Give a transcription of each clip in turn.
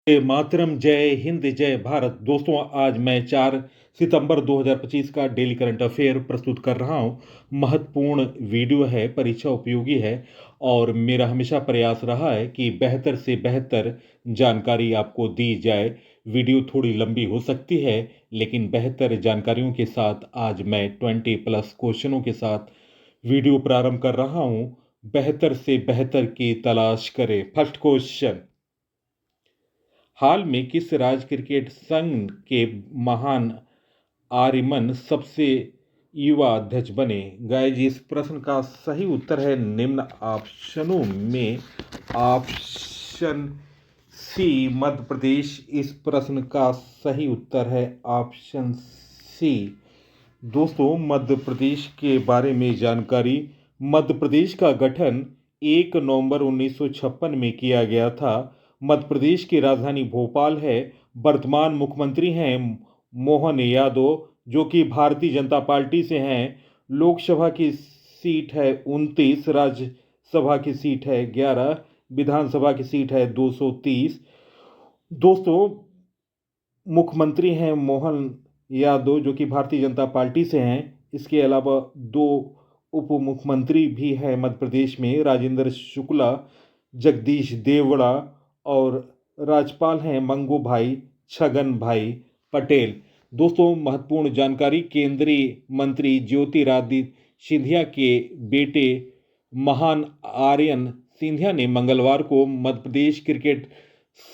जय मातरम, जय हिंद, जय भारत। दोस्तों, आज मैं 4 सितंबर 2025 का डेली करंट अफेयर प्रस्तुत कर रहा हूं। महत्वपूर्ण वीडियो है, परीक्षा उपयोगी है और मेरा हमेशा प्रयास रहा है कि बेहतर से बेहतर जानकारी आपको दी जाए। वीडियो थोड़ी लंबी हो सकती है, लेकिन बेहतर जानकारियों के साथ आज मैं 20 प्लस क्वेश्चनों के साथ वीडियो प्रारंभ कर रहा हूं। बेहतर से बेहतर की तलाश करें। फर्स्ट क्वेश्चन, हाल में किस राज्य क्रिकेट संघ के महान आर्यमन सबसे युवा अध्यक्ष बने? गाइस, इस प्रश्न का सही उत्तर है निम्न ऑप्शनों में ऑप्शन सी, मध्य प्रदेश। इस प्रश्न का सही उत्तर है ऑप्शन सी। दोस्तों, मध्य प्रदेश के बारे में जानकारी। मध्य प्रदेश का गठन 1 नवंबर 1956 में किया गया था। मध्य प्रदेश की राजधानी भोपाल है। वर्तमान मुख्यमंत्री हैं मोहन यादव, जो कि भारतीय जनता पार्टी से हैं। लोकसभा की सीट है 29, राज्यसभा की सीट है 11, विधानसभा की सीट है 230। दोस्तों, मुख्यमंत्री हैं मोहन यादव, जो कि भारतीय जनता पार्टी से हैं। इसके अलावा दो उप मुख्यमंत्री भी हैं मध्य प्रदेश में, राजेंद्र शुक्ला, जगदीश देवड़ा, और राज्यपाल हैं मंगू भाई छगन भाई पटेल। दोस्तों, महत्वपूर्ण जानकारी, केंद्रीय मंत्री ज्योतिरादित्य सिंधिया के बेटे महान आर्यन सिंधिया ने मंगलवार को मध्य प्रदेश क्रिकेट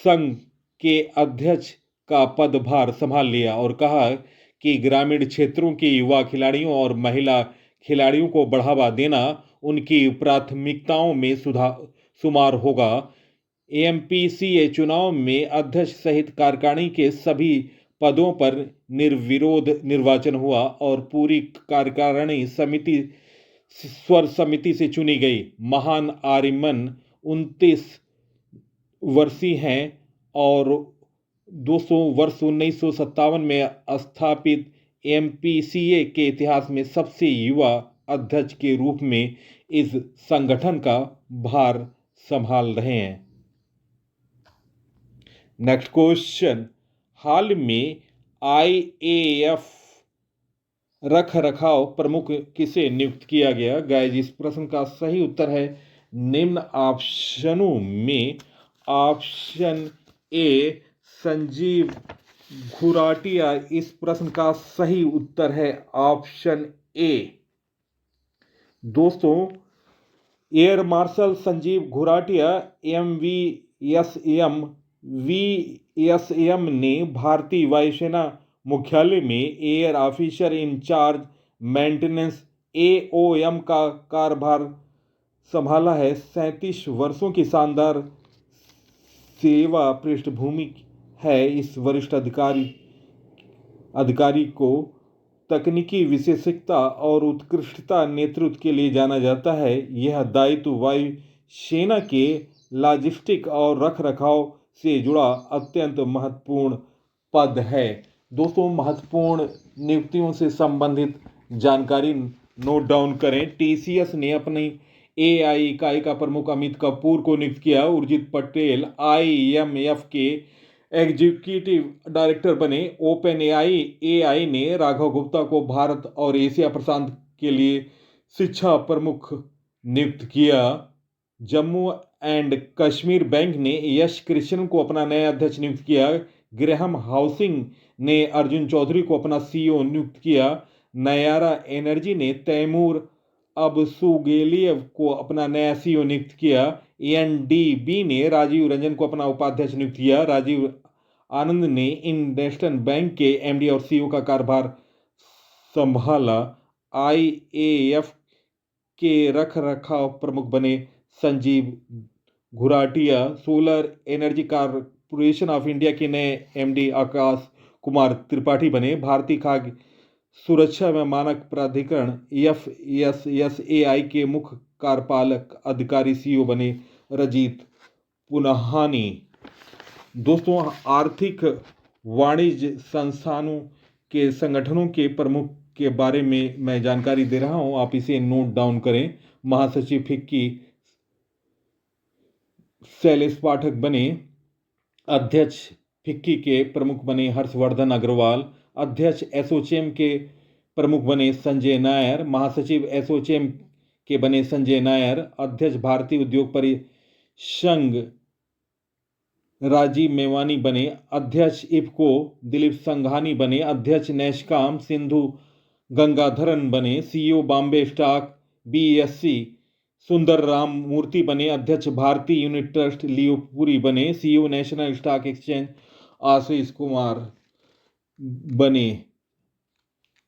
संघ के अध्यक्ष का पदभार संभाल लिया और कहा कि ग्रामीण क्षेत्रों के युवा खिलाड़ियों और महिला खिलाड़ियों को बढ़ावा देना उनकी प्राथमिकताओं में शुमार होगा। एमपीसीए चुनाव में अध्यक्ष सहित कार्यकारिणी के सभी पदों पर निर्विरोध निर्वाचन हुआ और पूरी कार्यकारिणी समिति स्वर समिति से चुनी गई। महान आर्यमन 29 वर्षीय हैं और 200 वर्ष 1957 में स्थापित एमपीसीए के इतिहास में सबसे युवा अध्यक्ष के रूप में इस संगठन का भार संभाल रहे हैं। नेक्स्ट क्वेश्चन, हाल में आईएएफ रख रखाव प्रमुख किसे नियुक्त किया गया? गाइस, इस प्रश्न का सही उत्तर है निम्न ऑप्शनों में ऑप्शन ए, संजीव घुराटिया। इस प्रश्न का सही उत्तर है ऑप्शन ए। दोस्तों, air marshal Sanjeev Ghuratia VSM ने भारतीय वायुसेना मुख्यालय में एयर ऑफिसर इंचार्ज मेंटेनेंस एओएम का कार्यभार संभाला है। 37 वर्षों की शानदार सेवा पृष्ठभूमि है इस वरिष्ठ अधिकारी को तकनीकी विशेषज्ञता और उत्कृष्टता नेतृत्व के लिए जाना जाता है। यह दायित्व वायु सेना के लॉजिस्टिक और रखरखाव से जुड़ा अत्यंत महत्वपूर्ण पद है। दोस्तों, महत्वपूर्ण नियुक्तियों से संबंधित जानकारी नोट डाउन करें। टीसीएस ने अपनी एआई इकाई का प्रमुख अमित कपूर को नियुक्त किया। उर्जित पटेल आईएमएफ के एग्जीक्यूटिव डायरेक्टर बने। ओपन एआई ने राघव गुप्ता को भारत और एशिया प्रशांत के लिए शिक्षा प्रमुख नियुक्त किया। जम्मू एंड कश्मीर बैंक ने यश कृष्णन को अपना नया अध्यक्ष नियुक्त किया। ग्रेहम हाउसिंग ने अर्जुन चौधरी को अपना सीईओ नियुक्त किया। नयारा एनर्जी ने तैमूर अबसुगेलियव को अपना नया सीईओ नियुक्त किया। एनडीबी ने राजीव रंजन को अपना उपाध्यक्ष नियुक्त किया। राजीव आनंद ने इंडस्ट्रियल बैंक के एमडी और सीईओ का कार्यभार संभाला। आईएएफ के रख रखाव प्रमुख बने Sanjeev Ghuratia. Solar energy corporation of India के नए एमडी आकाश कुमार त्रिपाठी बने। भारतीय खाद्य सुरक्षा में मानक प्राधिकरण एफएसएसएआई के मुख्य कार्यपालक अधिकारी सीईओ बने रजीत पुनाहानी। दोस्तों, आर्थिक वाणिज्य संस्थानों के संगठनों के प्रमुख के बारे में मैं जानकारी दे रहा हूं, आप इसे नोट डाउन करें। महासचिव फिक्की शैलेश पाठक बने। अध्यक्ष फिक्की के प्रमुख बने हर्षवर्धन अग्रवाल। अध्यक्ष एसोचैम के प्रमुख बने संजय नायर। महासचिव एसोचैम के बने संजय नायर। अध्यक्ष भारतीय उद्योग परिसंघ राजीव मेवानी बने। अध्यक्ष इफको दिलीप संघानी बने। अध्यक्ष नैशकाम सिंधु गंगाधरन बने। सीईओ बॉम्बे स्टॉक बीएससी सुंदर राम मूर्ति बने। अध्यक्ष भारतीय यूनिट ट्रस्ट लियो पुरी बने। CEO national stock exchange Ashish Kumar बने।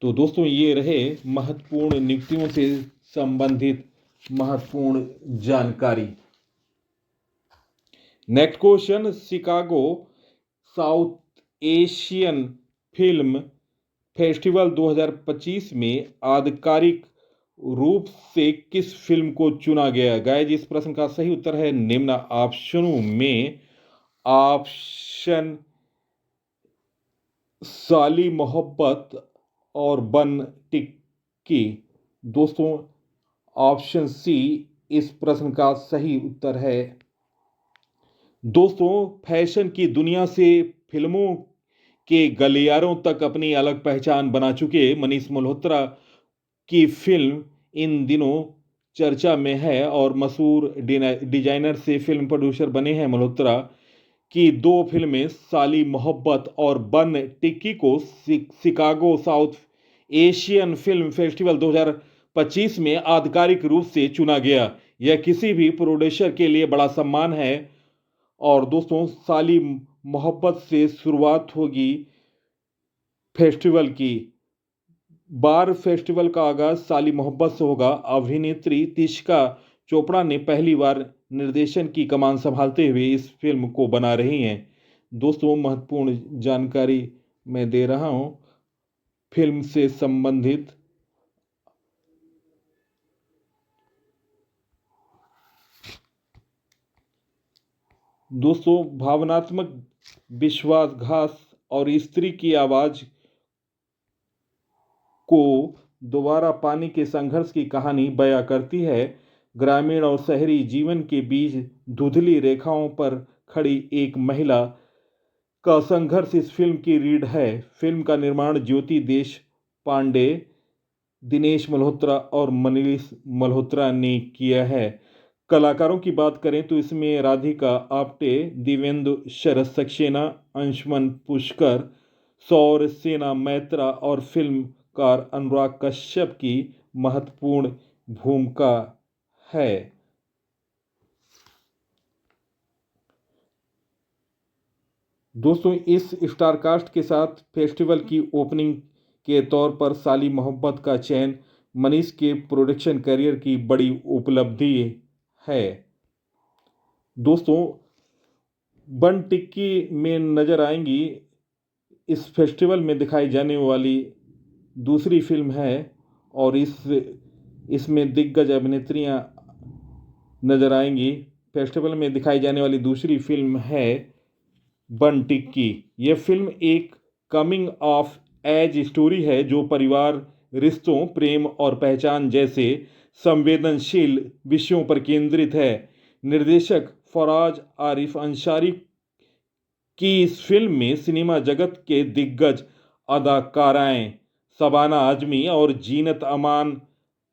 तो दोस्तों ये रहे महत्वपूर्ण नियुक्तियों से संबंधित महत्वपूर्ण जानकारी। Next question, Chicago south Asian film festival 2025 में आधिकारिक रूप से किस फिल्म को चुना गया? गाइस इस प्रश्न का सही उत्तर है निम्न ऑप्शनों में ऑप्शन साली मोहब्बत और बन टिक्की। दोस्तों ऑप्शन सी इस प्रश्न का सही उत्तर है। दोस्तों फैशन की दुनिया से फिल्मों के गलियारों तक अपनी अलग पहचान बना चुके मनीष मल्होत्रा की फिल्म इन दिनों चर्चा में है और मशहूर डिजाइनर से फिल्म प्रोड्यूसर बने हैं। मल्होत्रा की दो फिल्में साली मोहब्बत और बन टिक्की को Chicago south Asian film festival 2025 में आधिकारिक रूप से चुना गया। यह किसी भी प्रोड्यूसर के लिए बड़ा सम्मान है। और दोस्तों साली मोहब्बत से शुरुआत होगी फेस्टिवल की। बार फेस्टिवल का आगाज साली मोहब्बत से होगा। अभिनेत्री तिशका चोपड़ा ने पहली बार निर्देशन की कमान संभालते हुए इस फिल्म को बना रही हैं। दोस्तों महत्वपूर्ण जानकारी मैं दे रहा हूं फिल्म से संबंधित। दोस्तों भावनात्मक विश्वासघात और स्त्री की आवाज को दोबारा पाने के संघर्ष की कहानी बयां करती है। ग्रामीण और शहरी जीवन के बीच धुंधली रेखाओं पर खड़ी एक महिला का संघर्ष इस फिल्म की रीढ़ है। फिल्म का निर्माण ज्योति देश पांडे, दिनेश मल्होत्रा और मनीष मल्होत्रा ने किया है। कलाकारों की बात करें तो इसमें राधिका आप्टे, दिव्येंदु शरद सक्सेना, अंशुमन पुष्कर, सौर सेना मैत्रा और फिल्मकार अनुराग कश्यप की महत्वपूर्ण भूमिका है। दोस्तों इस स्टारकास्ट के साथ फेस्टिवल की ओपनिंग के तौर पर साली मोहब्बत का चयन मनीष के प्रोडक्शन करियर की बड़ी उपलब्धि है। दोस्तों बन टिक्की में नजर आएंगी इस फेस्टिवल में दिखाई जाने वाली दूसरी फिल्म है और इसमें दिग्गज अभिनेत्रियां नजर आएंगी। फेस्टिवल में दिखाई जाने वाली दूसरी फिल्म है बन टिक्की। यह फिल्म एक कमिंग ऑफ एज स्टोरी है जो परिवार, रिश्तों, प्रेम और पहचान जैसे संवेदनशील विषयों पर केंद्रित है। निर्देशक फराज आरिफ अंसारी की इस फिल्म में सिनेमा जगत के दिग्गज अदाकाराएं शबाना आजमी और जीनत अमान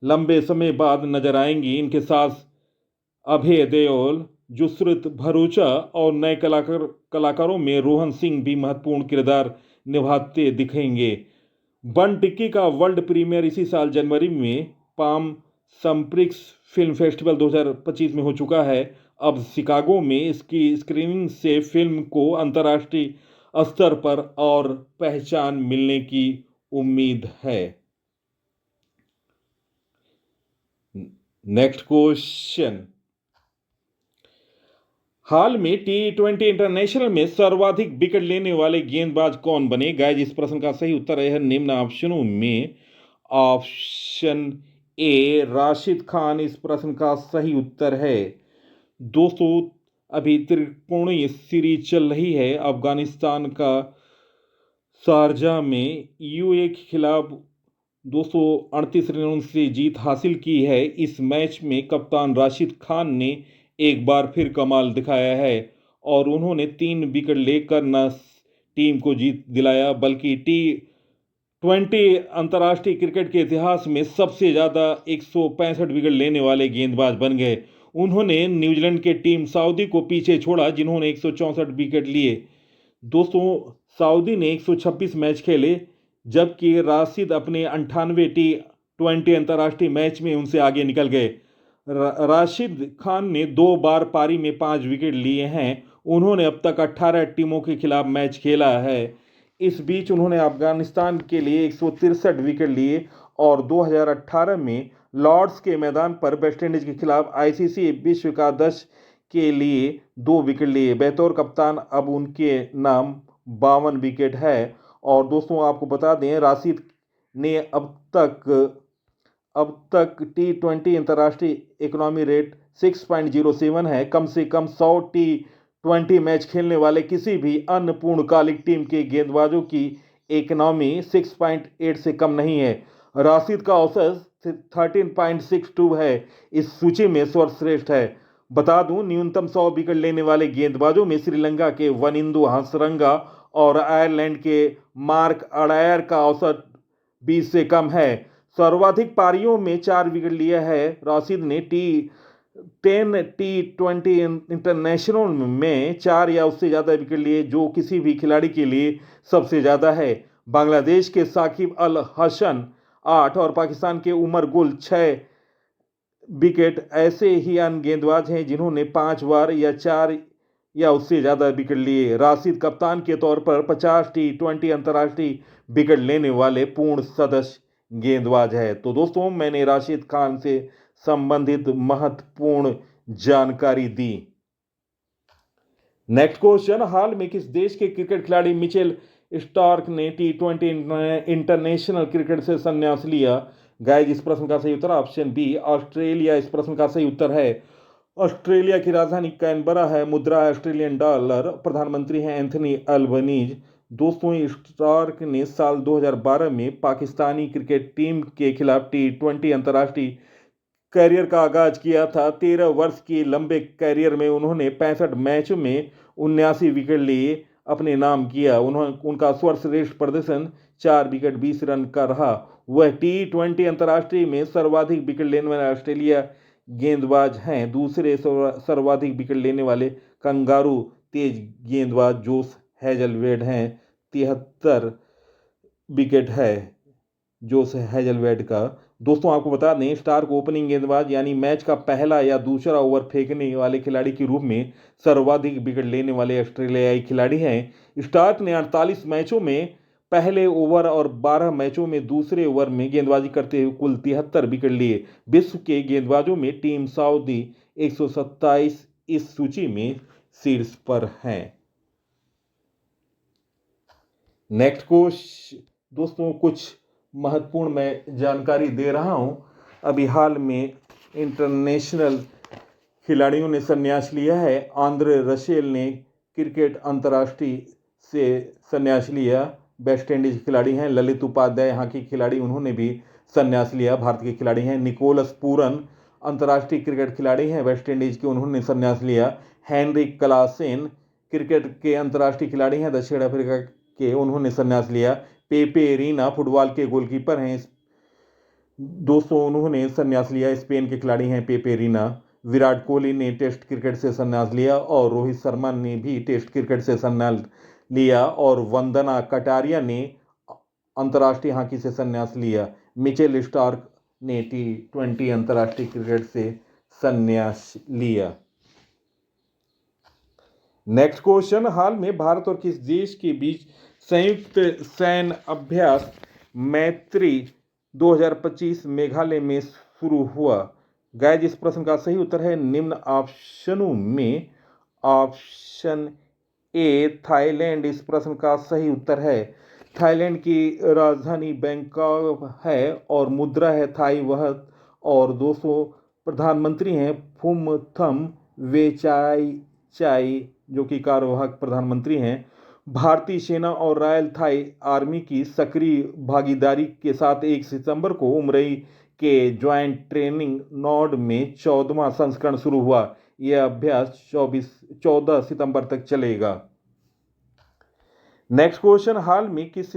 लंबे समय बाद नजर आएंगी। इनके साथ अभय देओल, जुसरत भरूचा और नए कलाकारों में रोहन सिंह भी महत्वपूर्ण किरदार निभाते दिखेंगे। बन टिक्की का वर्ल्ड प्रीमियर इसी साल जनवरी में पाम स्प्रिंग्स फिल्म फेस्टिवल 2025 में हो चुका है। अब शिकागो में इसकी स्क्रीनिंग से फिल्म को अंतर्राष्ट्रीय स्तर पर और पहचान मिलने की उम्मीद है। नेक्स्ट क्वेश्चन, हाल में T20 इंटरनेशनल में सर्वाधिक विकेट लेने वाले गेंदबाज कौन बने? गाइस इस प्रश्न का सही उत्तर है निम्न ऑप्शनों में ऑप्शन ए राशिद खान इस प्रश्न का सही उत्तर है। दोस्तों अभी त्रिकोणीय सीरीज चल रही है अफगानिस्तान का शारजाह में यूएई के खिलाफ 238 रनों से जीत हासिल की है। इस मैच में कप्तान राशिद खान ने एक बार फिर कमाल दिखाया है और उन्होंने 3 विकेट लेकर न टीम को जीत दिलाया बल्कि T20 अंतर्राष्ट्रीय क्रिकेट के इतिहास में सबसे ज़्यादा 165 विकेट लेने वाले गेंदबाज बन गए। उन्होंने न्यूजीलैंड के टीम सऊदी को पीछे छोड़ा जिन्होंने 164 विकेट लिए। दोस्तों, सऊदी ने 126 मैच खेले जबकि राशिद अपने 98 T20 अंतर्राष्ट्रीय मैच में उनसे आगे निकल गए। राशिद खान ने 2 बार पारी में 5 विकेट लिए हैं। उन्होंने अब तक 18 टीमों के खिलाफ मैच खेला है। इस बीच उन्होंने अफगानिस्तान के लिए 163 विकेट लिए और 2018 में लॉर्ड्स के मैदान पर वेस्टइंडीज के खिलाफ आईसीसी विश्व एकादश के लिए 2 विकेट लिए। बतौर कप्तान अब उनके नाम 52 विकेट है। और दोस्तों, आपको बता दें, राशिद ने अब तक T20 अंतर्राष्ट्रीय इकोनॉमी रेट 6.07 है। कम से कम 100 T20 मैच खेलने वाले किसी भी अन्य पूर्णकालिक टीम के गेंदबाजों की इकोनॉमी 6.8 से कम नहीं है। राशिद का औसत 13.62 है। इस सूची में सर्वश्रेष्ठ है। बता दूं, न्यूनतम 100 विकेट लेने वाले गेंदबाजों में श्रीलंका के वनिंदु हसरंगा और आयरलैंड के मार्क अडायर का औसत 20 से कम है। सर्वाधिक पारियों में 4 विकेट लिया है। राशिद ने T10 T20 इंटरनेशनल में 4 या उससे ज़्यादा विकेट लिए, जो किसी भी खिलाड़ी के लिए सबसे ज़्यादा है। बांग्लादेश के साकिब अल हसन 8 और पाकिस्तान के उमर गुल 6 विकेट ऐसे ही अन्य गेंदबाज हैं जिन्होंने 5 बार या 4 या उससे ज़्यादा विकेट लिए। राशिद कप्तान के तौर पर 50 T20 अंतर्राष्ट्रीय विकेट लेने वाले पूर्ण सदस्य गेंदबाज है। तो दोस्तों, मैंने राशिद खान से संबंधित महत्वपूर्ण जानकारी दी। नेक्स्ट क्वेश्चन, हाल में किस देश के क्रिकेट खिलाड़ी मिचेल स्टार्क ने T20 इंटरनेशनल क्रिकेट से संन्यास लिया? गाइस, इस प्रश्न का सही उत्तर ऑप्शन बी ऑस्ट्रेलिया इस प्रश्न का सही उत्तर है। ऑस्ट्रेलिया की राजधानी कैनबरा है। मुद्रा है ऑस्ट्रेलियन डॉलर। प्रधानमंत्री हैं एंथनी अल्बनीज। दोस्तों, स्टार्क ने साल 2012 में पाकिस्तानी क्रिकेट टीम के खिलाफ T20 अंतर्राष्ट्रीय करियर का आगाज किया था। 13 वर्ष के लंबे करियर में उन्होंने 65 मैचों में 79 विकेट लिए अपने नाम किया। उनका सर्वश्रेष्ठ प्रदर्शन 4 विकेट 20 रन का रहा। वह T20 अंतर्राष्ट्रीय में सर्वाधिक विकेट लेने वाले ऑस्ट्रेलिया गेंदबाज हैं। दूसरे सर्वाधिक विकेट लेने वाले कंगारू तेज गेंदबाज जोश हेजलवुड हैं। 73 विकेट है जोश हेजलवुड का। दोस्तों, आपको बता दें, स्टार्क ओपनिंग गेंदबाज यानी मैच का पहला या दूसरा ओवर फेंकने वाले खिलाड़ी के रूप में सर्वाधिक विकेट लेने वाले ऑस्ट्रेलियाई खिलाड़ी हैं। स्टार्क ने 48 मैचों में पहले ओवर और 12 मैचों में दूसरे ओवर में गेंदबाजी करते हुए कुल 73 विकेट लिए। विश्व के गेंदबाजों में टीम सऊदी 127 इस सूची में शीर्ष पर हैं। नेक्स्ट क्वेश्चन, दोस्तों, कुछ महत्वपूर्ण मैं जानकारी दे रहा हूं। अभी हाल में इंटरनेशनल खिलाड़ियों ने संन्यास लिया है। आंद्रे रसेल ने क्रिकेट अंतर्राष्ट्रीय से संन्यास लिया। वेस्ट इंडीज खिलाड़ी हैं। ललित उपाध्याय यहाँ के खिलाड़ी, उन्होंने भी संन्यास लिया। भारत के खिलाड़ी हैं। निकोलस पूरन अंतर्राष्ट्रीय क्रिकेट खिलाड़ी हैं वेस्ट इंडीज के, उन्होंने संन्यास लिया। हेनरिक क्लासेन क्रिकेट के अंतर्राष्ट्रीय खिलाड़ी हैं दक्षिण अफ्रीका के, उन्होंने संन्यास लिया। पेपे रीना फुटबॉल के गोलकीपर हैं दोस्तों, उन्होंने संन्यास लिया। स्पेन के खिलाड़ी हैं पेपे रीना। विराट कोहली ने टेस्ट क्रिकेट से संन्यास लिया और रोहित शर्मा ने भी टेस्ट क्रिकेट से संन्यास लिया और वंदना कटारिया ने अंतर्राष्ट्रीय हॉकी से संन्यास लिया। मिचेल स्टार्क ने T20 अंतर्राष्ट्रीय क्रिकेट से संन्यास लिया। नेक्स्ट क्वेश्चन, हाल में भारत और किस देश के बीच संयुक्त सैन्य अभ्यास मैत्री 2025 मेघालय में शुरू हुआ? गाइस, इस प्रश्न का सही उत्तर है निम्न ऑप्शनों में ऑप्शन ए थाईलैंड इस प्रश्न का सही उत्तर है। थाईलैंड की राजधानी बैंकॉक है और मुद्रा है थाई वहत। और दोस्तों, प्रधानमंत्री हैं फुमथम वेचाई जो कि कार्यवाहक प्रधानमंत्री हैं। भारतीय सेना और रॉयल थाई आर्मी की सक्रिय भागीदारी के साथ 1 सितंबर को उमरई के ज्वाइंट ट्रेनिंग नोड में 14वां संस्करण शुरू हुआ। यह अभ्यास 14 सितंबर तक चलेगा। नेक्स्ट क्वेश्चन, हाल में किस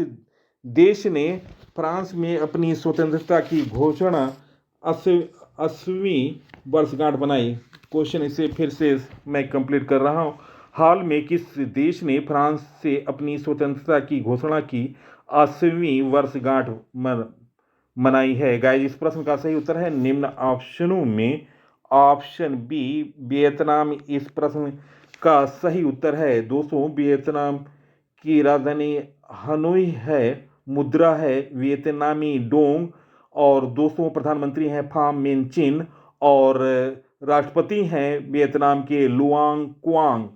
देश ने फ्रांस में अपनी स्वतंत्रता की घोषणा 80वीं वर्षगांठ मनाई? क्वेश्चन इसे फिर से मैं कंप्लीट कर रहा हूं। हाल में किस देश ने फ्रांस से अपनी स्वतंत्रता की घोषणा की 80वीं वर्षगांठ मनाई है? गाइस, इस प्रश्न का सही उत्तर है निम्न ऑप्शनों में ऑप्शन बी वियतनाम। इस प्रश्न का सही उत्तर है दोस्तों वियतनाम की राजधानी हनोई है, मुद्रा है वियतनामी डोंग, और दोस्तों प्रधानमंत्री हैं फाम मिन चिन, और राष्ट्रपति हैं वियतनाम के लुआंग क्वांग।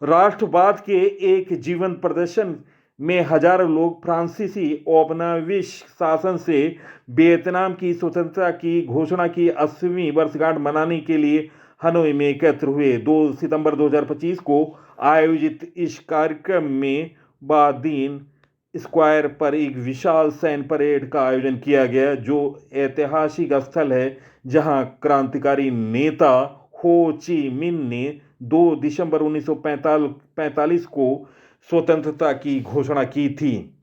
राष्ट्रवाद के एक जीवन प्रदर्शन में हजारों लोग फ्रांसीसी औपनिवेशिक शासन से वियतनाम की स्वतंत्रता की घोषणा की 80वीं वर्षगांठ मनाने के लिए हनोई में एकत्र हुए। 2 सितंबर 2025 को आयोजित इस कार्यक्रम में बादीन स्क्वायर पर एक विशाल सैन्य परेड का आयोजन किया गया, जो ऐतिहासिक स्थल है जहां क्रांतिकारी नेता हो ची मिन ने 2 दिसंबर 1945 को स्वतंत्रता की घोषणा की थी।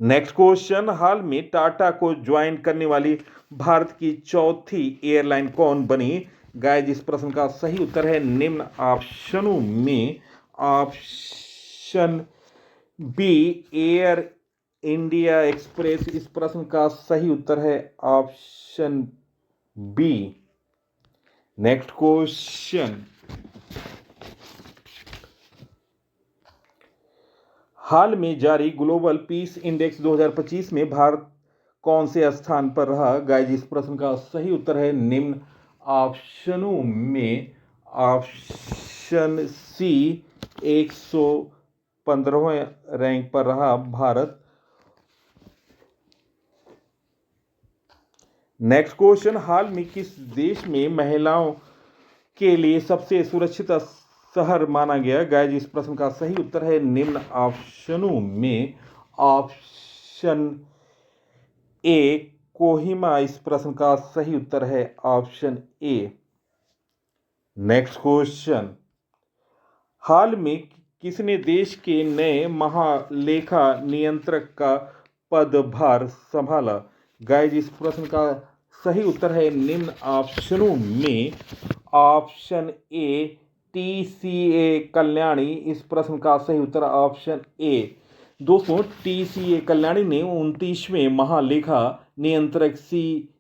नेक्स्ट क्वेश्चन, हाल में टाटा को ज्वाइन करने वाली भारत की चौथी एयरलाइन कौन बनी? गाइस, इस प्रश्न का सही उत्तर है निम्न ऑप्शनों में option B Air India Express. इस प्रश्न का सही उत्तर है ऑप्शन बी। नेक्स्ट क्वेश्चन, हाल में जारी ग्लोबल पीस इंडेक्स 2025 में भारत कौन से स्थान पर रहा? गाइस, इस प्रश्न का सही उत्तर है निम्न ऑप्शनों में ऑप्शन सी 115वें रैंक पर रहा भारत। नेक्स्ट क्वेश्चन, हाल में किस देश में महिलाओं के लिए सबसे सुरक्षित शहर माना गया? गाइस, इस प्रश्न का सही उत्तर है निम्न ऑप्शनों में ऑप्शन ए कोहिमा। इस प्रश्न का सही उत्तर है ऑप्शन ए। नेक्स्ट क्वेश्चन, हाल में किसने देश के नए महालेखा नियंत्रक का पदभार संभाला? गाइस, इस प्रश्न का सही उत्तर है निम्न ऑप्शनों में ऑप्शन ए TCA कल्याणी। इस प्रश्न का सही उत्तर ऑप्शन ए। दोस्तों, TCA कल्याणी ने 29वें महालेखा नियंत्रक CGA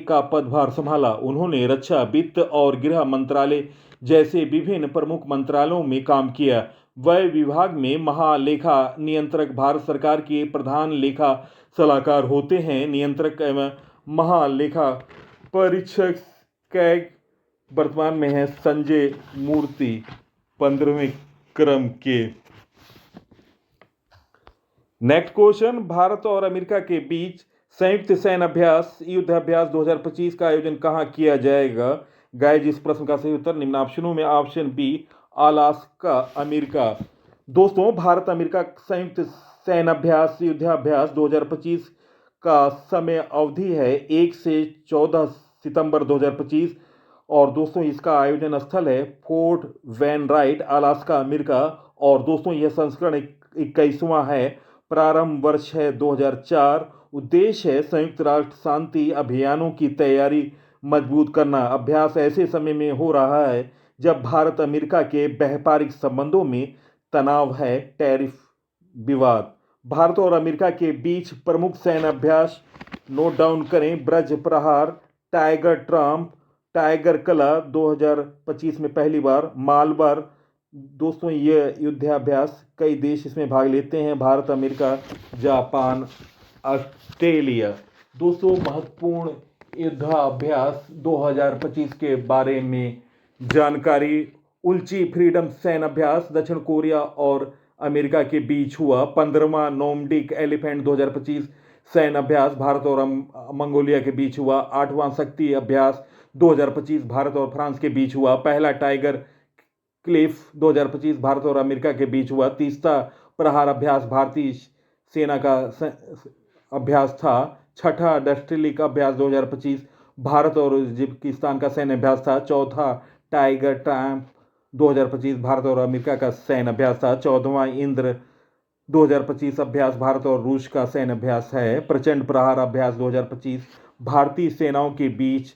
का पदभार संभाला। उन्होंने रक्षा, वित्त और गृह मंत्रालय जैसे विभिन्न प्रमुख मंत्रालयों में काम किया। वह विभाग में महालेखा नियंत्रक भारत सरकार के प्रधान लेखा सलाहकार होते हैं। नियंत्रक एवं महालेखा परीक्षक कैग वर्तमान में है संजय मूर्ति 15वें क्रम के। नेक्स्ट क्वेश्चन, भारत और अमेरिका के बीच संयुक्त सैन्य अभ्यास युद्धाभ्यास 2025 का आयोजन कहां किया जाएगा? गाइस, इस प्रश्न का सही उत्तर निम्न ऑप्शनों में ऑप्शन बी अलास्का अमेरिका। दोस्तों, भारत अमेरिका संयुक्त सैन्य अभ्यास युद्धाभ्यास 2025 का समय अवधि है 1 से 14 सितंबर 2025, और दोस्तों इसका आयोजन स्थल है Fort Wainwright Alaska America. और दोस्तों यह संस्करण 21वां है। प्रारंभ वर्ष है 2004। उद्देश्य है संयुक्त राष्ट्र शांति अभियानों की तैयारी मजबूत करना। अभ्यास ऐसे समय में हो रहा है जब भारत अमेरिका के व्यापारिक संबंधों में तनाव है, टैरिफ विवाद। भारत और अमेरिका के बीच प्रमुख सैन्य अभ्यास नोट डाउन करें: ब्रज प्रहार, टाइगर ट्रम्प, टाइगर कला 2025 में पहली बार, मालबार। दोस्तों ये युद्धाभ्यास कई देश इसमें भाग लेते हैं: भारत, अमेरिका, जापान, ऑस्ट्रेलिया। दोस्तों महत्वपूर्ण युद्धाभ्यास 2025 के बारे में जानकारी: उल्ची फ्रीडम सैन्य अभ्यास दक्षिण कोरिया और अमेरिका के बीच हुआ। 15वां नॉर्डिक एलिफेंट 2025 सैन्य अभ्यास भारत और मंगोलिया के बीच हुआ। 8वां शक्ति अभ्यास 2025 भारत और फ्रांस के बीच हुआ। पहला टाइगर क्लिफ 2025 भारत और अमेरिका के बीच हुआ। 30वां प्रहार अभ्यास भारतीय सेना का अभ्यास था। 6ठा डस्ट्रिलिक अभ्यास 2025 भारत और उज्बेकिस्तान का सैन्य अभ्यास था। चौथा टाइगर ट्रायम्फ 2025 भारत और अमेरिका का सैन्य अभ्यास था। 14वां इंद्र 2025 अभ्यास भारत और रूस का सैन्य अभ्यास है। प्रचंड प्रहार अभ्यास 2025 भारतीय सेनाओं के बीच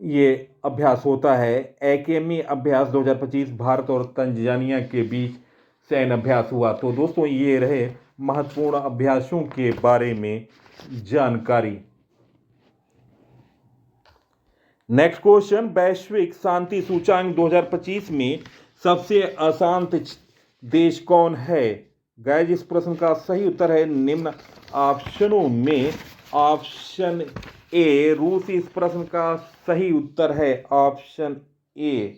ये अभ्यास होता है। एकेमी अभ्यास 2025 भारत और तंजानिया के बीच सैन्य अभ्यास हुआ। तो दोस्तों ये रहे महत्वपूर्ण अभ्यासों के बारे में जानकारी। नेक्स्ट क्वेश्चन, वैश्विक शांति सूचांक 2025 में सबसे अशांत देश कौन है? गाइस इस प्रश्न का सही उत्तर है निम्न ऑप्शनों में ऑप्शन ए रूस इस प्रश्न का सही उत्तर है ऑप्शन ए।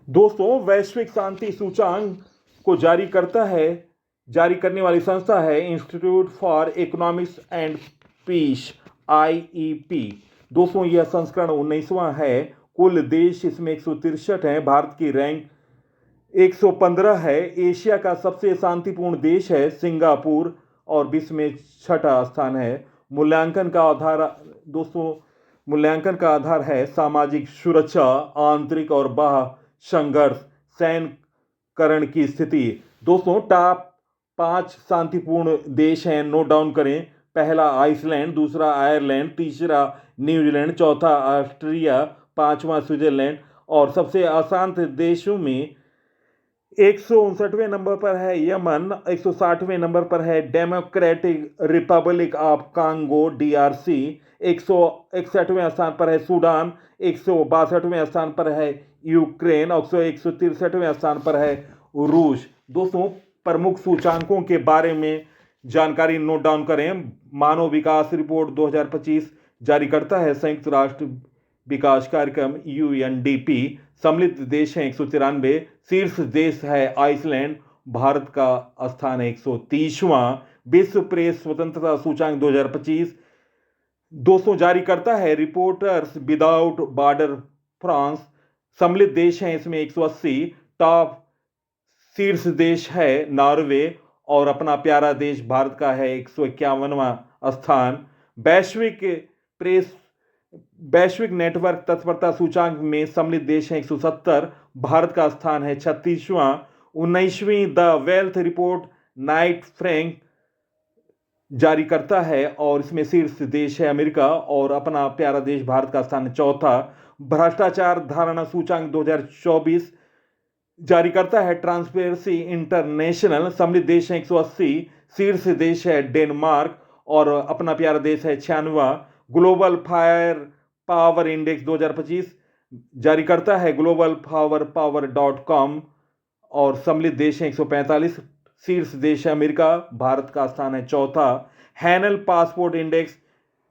दोस्तों वैश्विक शांति सूचांक को जारी करने वाली संस्था है Institute for Economics and Peace IEP। दोस्तों यह संस्करण 19वां है। कुल देश इसमें 163 हैं। भारत की रैंक 115 है। एशिया का सबसे शांतिपूर्ण देश है सिंगापुर और विश्व में 6ठा स्थान है। मूल्यांकन का आधार है सामाजिक सुरक्षा, आंतरिक और बाह्य संघर्ष, सैन्यकरण की स्थिति। दोस्तों टॉप 5 शांतिपूर्ण देश हैं, नोट डाउन करें। पहला आइसलैंड, दूसरा आयरलैंड, तीसरा न्यूजीलैंड, चौथा ऑस्ट्रिया, पांचवा स्विट्जरलैंड और सबसे अशांत देशों में 159वें नंबर पर है यमन, 160वें नंबर पर है democratic Republic of Congo DRC, 161वें स्थान पर है सूडान, 162वें स्थान पर है यूक्रेन और 163वें स्थान पर है रूस। दोस्तों प्रमुख सूचांकों के बारे में जानकारी नोट डाउन करें। मानव विकास रिपोर्ट 2025 जारी करता है संयुक्त राष्ट्र विकास कार्यक्रम UNDP। सम्मिलित देश हैं 193। शीर्ष देश है आइसलैंड। भारत का स्थान है 130वां। विश्व प्रेस स्वतंत्रता सूचांक 2025 दोस्तों जारी करता है रिपोर्टर्स विदाउट बॉर्डर फ्रांस। सम्मिलित देश हैं इसमें 180। टॉप शीर्ष देश है नॉर्वे और अपना प्यारा देश भारत का है 151वां स्थान। वैश्विक नेटवर्क तत्परता सूचांक में सम्मिलित देश हैं 170। भारत का स्थान है 36वां। 19वीं the wealth report Knight Frank जारी करता है और इसमें शीर्ष देश है अमेरिका और अपना प्यारा देश भारत का स्थान चौथा। भ्रष्टाचार धारणा सूचांक 2024 जारी करता है ट्रांसपेरेंसी इंटरनेशनल। सम्मिलित देश है 180। शीर्ष देश है डेनमार्क और अपना प्यारा देश है 96वां। ग्लोबल फायर पावर इंडेक्स 2025 जारी करता है ग्लोबल power.com और सम्मिलित देश हैं 145। शीर्ष देश है अमेरिका, भारत का स्थान है चौथा। हैनल पासपोर्ट इंडेक्स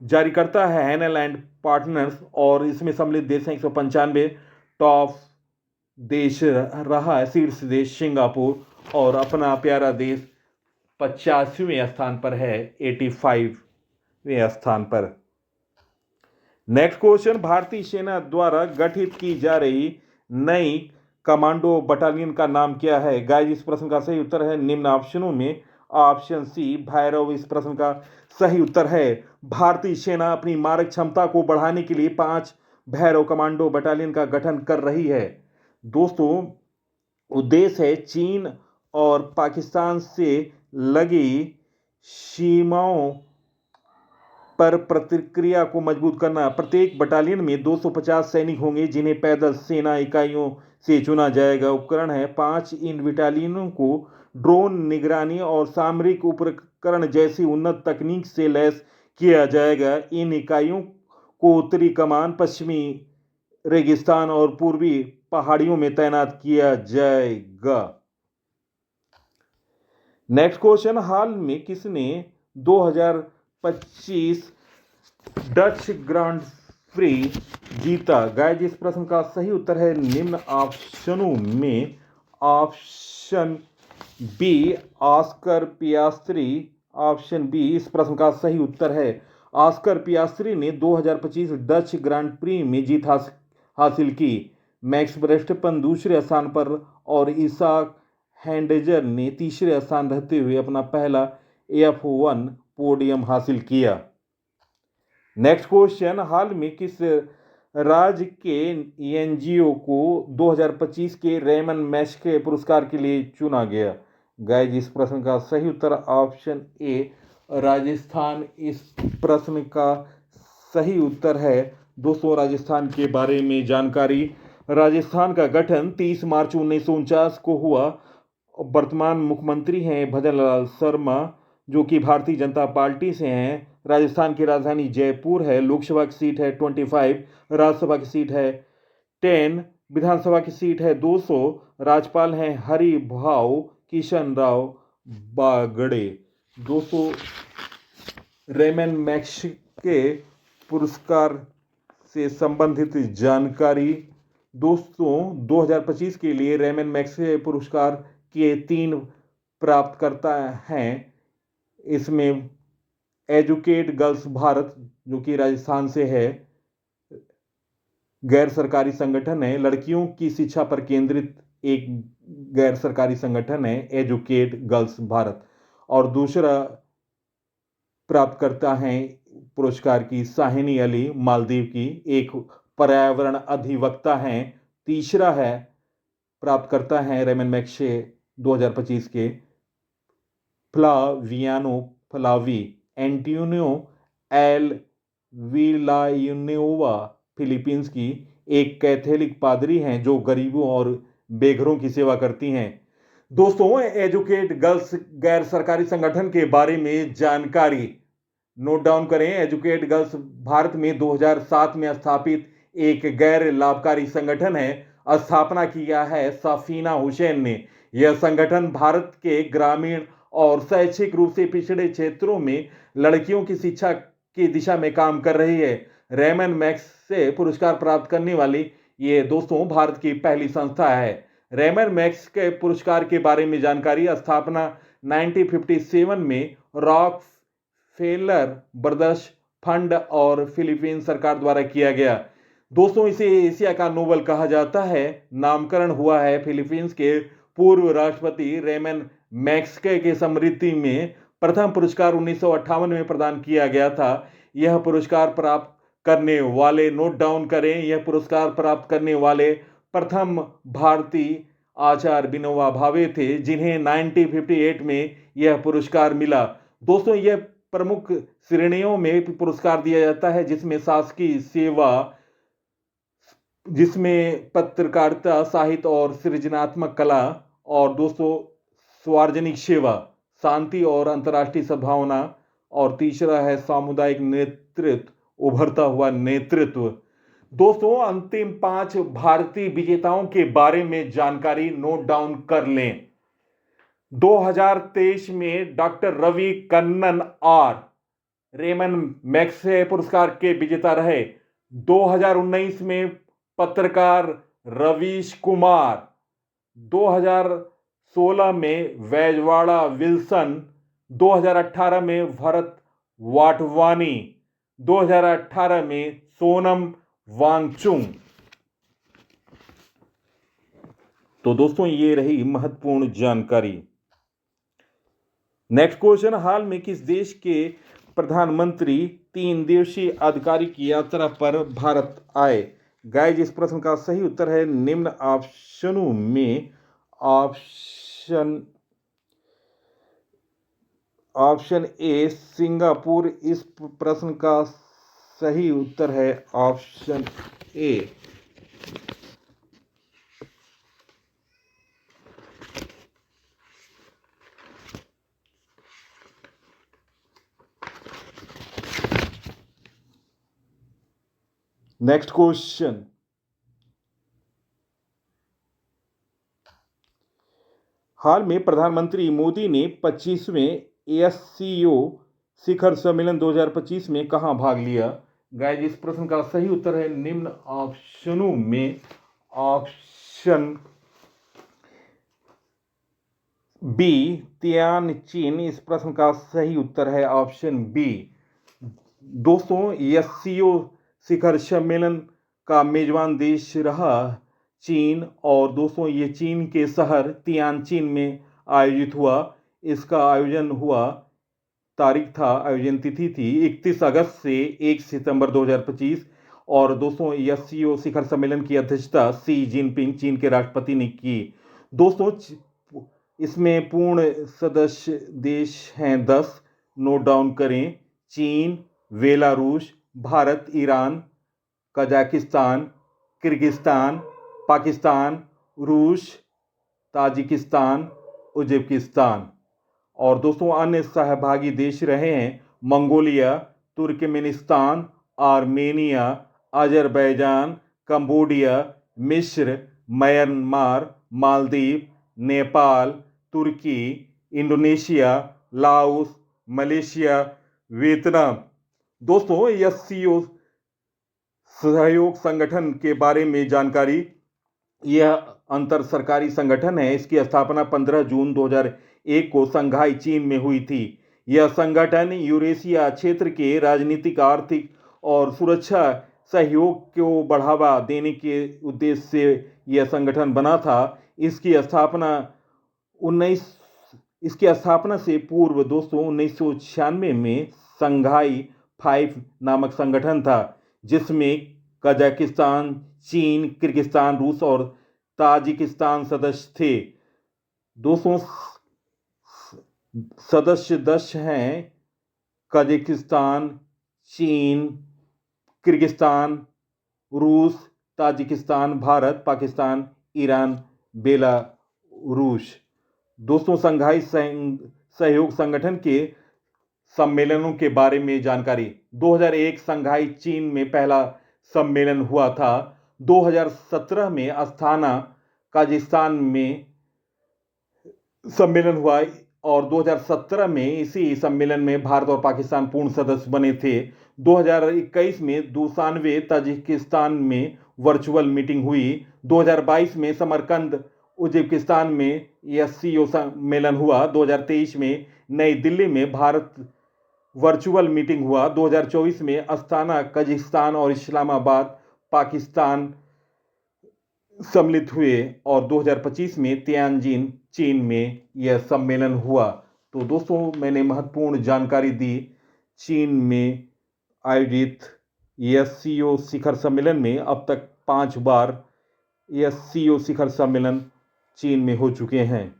जारी करता है हैनल एंड पार्टनर्स और इसमें सम्मिलित देश हैं 195। टॉप देश रहा है शीर्ष देश सिंगापुर और अपना प्यारा देश 85वें स्थान पर है 85वें स्थान पर। नेक्स्ट क्वेश्चन, भारतीय सेना द्वारा गठित की जा रही नई कमांडो बटालियन का नाम क्या है? गाइस इस प्रश्न का सही उत्तर है निम्न ऑप्शनों में ऑप्शन सी भैरव इस प्रश्न का सही उत्तर है। भारतीय सेना अपनी मारक क्षमता को बढ़ाने के लिए 5 भैरव कमांडो बटालियन का गठन कर रही है। दोस्तों उद्देश्य है चीन और पाकिस्तान से लगी सीमाओं पर प्रतिक्रिया को मजबूत करना। प्रत्येक बटालियन में 250 सैनिक होंगे जिन्हें पैदल सेना इकाइयों से चुना जाएगा। उपकरण है 5 इन बटालियनों को ड्रोन निगरानी और सामरिक उपकरण जैसी उन्नत तकनीक से लैस किया जाएगा। इन इकाइयों को उत्तरी कमान, पश्चिमी रेगिस्तान और पूर्वी पहाड़ियों में तैनात किया जाएगा। नेक्स्ट क्वेश्चन, हाल में किसने 2025 डच ग्रांड प्री जीता? गाइस इस प्रश्न का सही उत्तर है निम्न ऑप्शनों में option B Oscar Piastri. Option B इस प्रश्न का सही उत्तर है। ऑस्कर पियास्त्री ने 2025 डच ग्रांड प्री में जीत हासिल की। मैक्स वर्स्टेपन दूसरे स्थान पर और इसाक हैंडेजर ने तीसरे स्थान रहते हुए अपना पहला F1 पोडियम हासिल किया। नेक्स्ट क्वेश्चन, हाल में किस राज्य के एनजीओ को 2025 के रेमन मैग्सेसे पुरस्कार के लिए चुना गया? गाइस, इस प्रश्न का सही उत्तर ऑप्शन ए राजस्थान इस प्रश्न का सही उत्तर है। दोस्तों, राजस्थान के बारे में जानकारी, राजस्थान का गठन 30 मार्च 1949 को हुआ। वर्तमान मुख्यमंत्री हैं भजनलाल शर्मा, जो कि भारतीय जनता पार्टी से हैं। राजस्थान की राजधानी जयपुर है। लोकसभा की सीट है 25, राज्यसभा की सीट है 10, विधानसभा की सीट है 200। राज्यपाल हैं हरिभाऊ किशन राव बागड़े। दोस्तों, रेमन मैग्सेसे पुरस्कार से संबंधित जानकारी। दोस्तों, 2025 के लिए रेमन मैग्सेसे पुरस्कार के 3 प्राप्तकर्ता हैं। इसमें एजुकेट गर्ल्स भारत, जो कि राजस्थान से है, गैर सरकारी संगठन है। लड़कियों की शिक्षा पर केंद्रित एक गैर सरकारी संगठन है एजुकेट गर्ल्स भारत। और दूसरा प्राप्तकर्ता हैं पुरस्कार की शाहिनी अली, मालदीव की एक पर्यावरण अधिवक्ता हैं। तीसरा है प्राप्तकर्ता हैं रेमन मैग्सेसे 2025 के Flaviano Flavi Antonio L Villanueva, Philippines की एक कैथोलिक पादरी हैं जो गरीबों और बेघरों की सेवा करती हैं। दोस्तों, एजुकेट गर्ल्स गैर सरकारी संगठन के बारे में जानकारी नोट डाउन करें। एजुकेट गर्ल्स भारत में 2007 में स्थापित एक गैर लाभकारी संगठन है। स्थापना किया है सफीना हुसैन ने। यह संगठन भारत के ग्रामीण और शैक्षिक रूप से पिछड़े क्षेत्रों में लड़कियों की शिक्षा की दिशा में काम कर रही है। रेमन मैग्सेसे पुरस्कार प्राप्त करने वाली ये दोस्तों भारत की पहली संस्था है। रेमन मैग्सेसे पुरस्कार के बारे में जानकारी, स्थापना 1957 में रॉक फेलर ब्रदर्स फंड और फिलीपीन सरकार द्वारा किया गया। दोस्तों, इसे एशिया का नोबेल कहा जाता है। नामकरण हुआ है फिलीपींस के पूर्व राष्ट्रपति रेमन मैग्सेसे की स्मृति में। प्रथम पुरस्कार 1958 में प्रदान किया गया था। यह पुरस्कार प्राप्त करने वाले, नोट डाउन करें, यह पुरस्कार प्राप्त करने वाले प्रथम भारतीय आचार्य विनोबा भावे थे, जिन्हें 1958 में यह पुरस्कार मिला। दोस्तों, यह प्रमुख श्रेणियों में पुरस्कार दिया जाता है, जिसमें शासकीय सेवा, जिसमें पत्रकारिता, साहित्य और सृजनात्मक कला, और दोस्तों सार्वजनिक सेवा, शांति और अंतर्राष्ट्रीय सद्भावना, और तीसरा है सामुदायिक नेतृत्व, उभरता हुआ नेतृत्व। दोस्तों, अंतिम 5 भारतीय विजेताओं के बारे में जानकारी नोट डाउन कर लें। 2023 में doctor Ravi Kannan R Ramon Magsaysay पुरस्कार के विजेता रहे। 2019 में पत्रकार रवीश कुमार, 2016 में वैजवाड़ा विल्सन, 2018 में भरत वाटवानी, 2018 में सोनम वांगचुक। तो दोस्तों, ये रही महत्वपूर्ण जानकारी। नेक्स्ट क्वेश्चन, हाल में किस देश के प्रधानमंत्री 3 दिवसीय आधिकारिक यात्रा पर भारत आए? गाइस, इस प्रश्न का सही उत्तर है निम्न ऑप्शनों में ऑप्शन ए सिंगापुर। इस प्रश्न का सही उत्तर है ऑप्शन ए। नेक्स्ट क्वेश्चन, हाल में प्रधानमंत्री मोदी ने 25वें एससीओ शिखर सम्मेलन 2025 में कहां भाग लिया? गाइस, इस प्रश्न का सही उत्तर है निम्न ऑप्शनों में ऑप्शन बी तियानजिन। इस प्रश्न का सही उत्तर है ऑप्शन बी। दोस्तों, एससीओ शिखर सम्मेलन का मेजबान देश रहा चीन, और दोस्तों ये चीन के शहर तियानजिन में आयोजित हुआ। इसका आयोजन हुआ तारीख था, आयोजन तिथि थी 31 अगस्त से 1 सितंबर 2025। और दोस्तों एससीओ शिखर सम्मेलन की अध्यक्षता शी जिनपिंग चीन के राष्ट्रपति ने की। दोस्तों इसमें पूर्ण सदस्य देश हैं 10, नोट डाउन करें। चीन, Belarus, Bharat, Iran, Kazakhstan, Kyrgyzstan, Pakistan, रूस, ताजिकिस्तान, उज्बेकिस्तान। और दोस्तों अन्य सहभागी देश रहे हैं Mongolia, Turkmenistan, Armenia, Azerbaijan, Cambodia, मिस्र, म्यांमार, मालदीव, नेपाल, तुर्की, इंडोनेशिया, लाओस, मलेशिया, वियतनाम। दोस्तों एससीओ सहयोग संगठन के बारे में जानकारी। यह अंतर सरकारी संगठन है। इसकी स्थापना 15 जून 2001 को शंघाई चीन में हुई थी। यह संगठन यूरेशिया क्षेत्र के राजनीतिक, आर्थिक और सुरक्षा सहयोग को बढ़ावा देने के उद्देश्य से यह संगठन बना था। इसकी स्थापना से पूर्व दोस्तों 1996 में शंघाई 5 नामक संगठन था, जिसमें कजाकिस्तान, चीन, किर्गिस्तान, रूस और ताजिकिस्तान सदस्य थे। दोस्तों सदस्य 10 हैं कजाकिस्तान, चीन, किर्गिस्तान, रूस, Tajikistan, Bharat, Pakistan, Iran, Belarus. दोस्तों शंघाई सहयोग संगठन के सम्मेलनों के बारे में जानकारी। 2001 शंघाई चीन में पहला सम्मेलन हुआ था। 2017 में अस्थाना कजाकिस्तान में सम्मेलन हुआ और 2017 में इसी सम्मेलन में भारत और पाकिस्तान पूर्ण सदस्य बने थे। 2021 में दुशानबे ताजिकिस्तान में वर्चुअल मीटिंग हुई। 2022 में समरकंद उज्बेकिस्तान में एससीओ सम्मेलन हुआ। 2023 में नई दिल्ली में भारत वर्चुअल मीटिंग हुआ। 2024 में अस्थाना कजाकिस्तान और इस्लामाबाद पाकिस्तान सम्मिलित हुए और 2025 में तियानजिन चीन में यह सम्मेलन हुआ। तो दोस्तों मैंने महत्वपूर्ण जानकारी दी। चीन में आयोजित एससीओ शिखर सम्मेलन में अब तक 5 बार एससीओ शिखर सम्मेलन चीन में हो चुके हैं।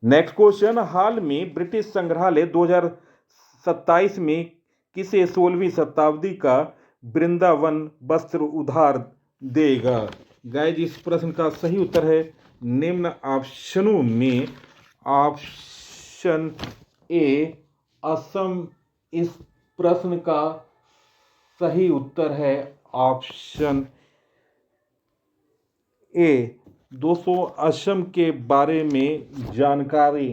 नेक्स्ट क्वेश्चन, हाल में ब्रिटिश संग्रहालय 2027 में किसे 16वीं शताब्दी का वृंदावन वस्त्र उधार देगा? गाइस इस प्रश्न का सही उत्तर है निम्न ऑप्शनों में ऑप्शन ए असम। इस प्रश्न का सही उत्तर है ऑप्शन ए। दोस्तों असम के बारे में जानकारी।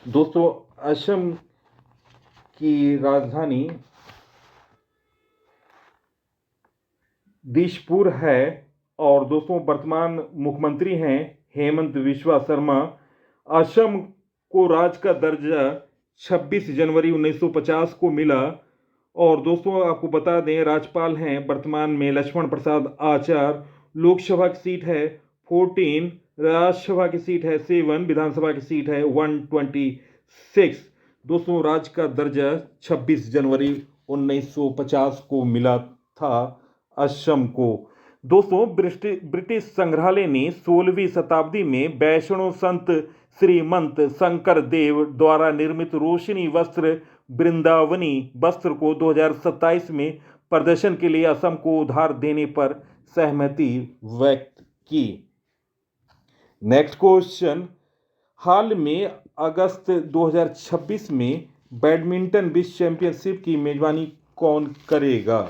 दोस्तों असम की राजधानी दिसपुर है और दोस्तों वर्तमान मुख्यमंत्री हैं हेमंत बिस्वा शर्मा। असम को राज्य का दर्जा 26 जनवरी 1950 को मिला। और दोस्तों आपको बता दें राज्यपाल हैं वर्तमान में लक्ष्मण प्रसाद आचार्य। लोकसभा की सीट है 14, राज्यसभा की सीट है 7, विधानसभा की सीट है 126। दोस्तों राज्य का दर्जा 26 जनवरी 1950 को मिला था असम को। दोस्तों ब्रिटिश संग्रहालय ने 16वीं शताब्दी में वैष्णव संत श्रीमंत शंकर देव द्वारा निर्मित रोशनी वस्त्र वृंदावनी वस्त्र को 2027 में प्रदर्शन के लिए असम को उधार देने पर सहमति व्यक्त की। नेक्स्ट क्वेश्चन, हाल में अगस्त 2026 में बैडमिंटन विश्व चैंपियनशिप की मेजबानी कौन करेगा?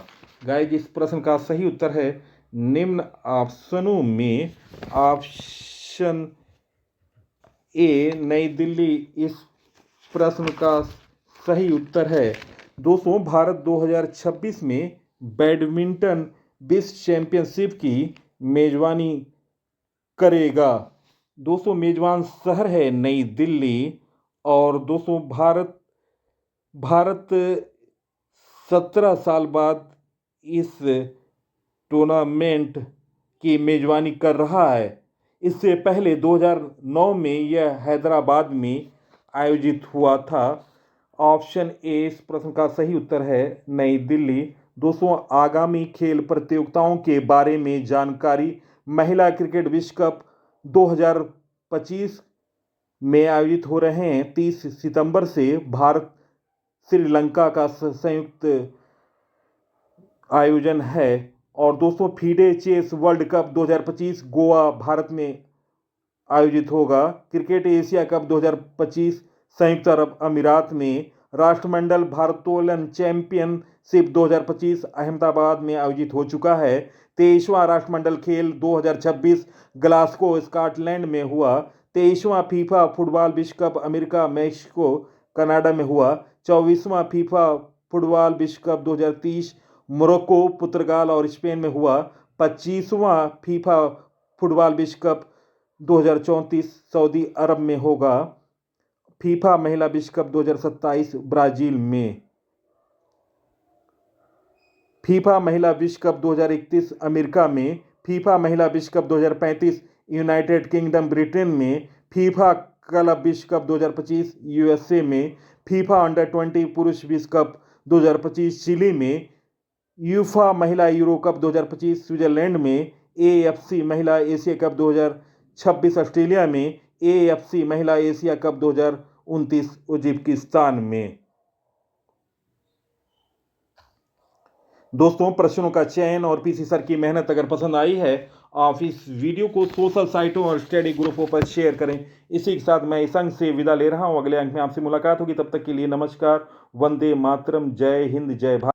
गाइस इस प्रश्न का सही उत्तर है निम्न ऑप्शनों में ऑप्शन ए नई दिल्ली। इस प्रश्न का सही उत्तर है। दोस्तों भारत 2026 में बैडमिंटन विश्व चैंपियनशिप की मेजबानी करेगा। दोस्तों मेजबान शहर है नई दिल्ली। और दोस्तों भारत 17 साल बाद इस टूर्नामेंट की मेजबानी कर रहा है। इससे पहले 2009 में यह हैदराबाद में आयोजित हुआ था। ऑप्शन ए इस प्रश्न का सही उत्तर है नई दिल्ली। दोस्तों, आगामी खेल प्रतियोगिताओं के बारे में जानकारी। महिला क्रिकेट विश्व कप 2025 में आयोजित हो रहे हैं। 30 सितंबर से भारत श्रीलंका का संयुक्त आयोजन है। और दोस्तों, FIDE chess World Cup 2025 Goa Bharat में आयोजित होगा। क्रिकेट एशिया कप 2025 संयुक्त अरब अमीरात में। राष्ट्रमंडल भारोत्तोलन चैंपियनशिप 2025 अहमदाबाद में आयोजित हो चुका है। 23वां राष्ट्रमंडल खेल 2026 ग्लासगो स्कॉटलैंड में हुआ। 23वां फीफा फुटबॉल विश्व कप अमेरिका, मैक्सिको, कनाडा में हुआ। 24वां फीफा फुटबॉल विश्व कप 2030 मोरक्को, पुर्तगाल और स्पेन में हुआ। 25वां फीफा फुटबॉल विश्व कप 2034 सऊदी अरब में होगा। फीफा महिला विश्व कप 2027 ब्राजील में। फीफा महिला विश्व कप 2031 अमेरिका में। फीफा महिला विश्व कप 2035 यूनाइटेड किंगडम ब्रिटेन में। फीफा क्लब विश्व कप 2025 यूएसए में। फीफा अंडर 20 पुरुष विश्व कप 2025 चिली में। यूफा महिला यूरो कप 2025 स्विट्जरलैंड में। एएफसी महिला एशिया कप 2026 ऑस्ट्रेलिया में। एएफसी महिला एशिया कप 2029 उज्बेकिस्तान में। दोस्तों, प्रश्नों का चयन और पीसी सर की मेहनत अगर पसंद आई है, आप इस वीडियो को सोशल साइटों और स्टडी ग्रुपों पर शेयर करें। इसी के साथ मैं इस अंक से विदा ले रहा हूं। अगले अंक में आपसे मुलाकात होगी। तब तक के लिए नमस्कार। वंदे मातरम। जय हिंद, जय भारत।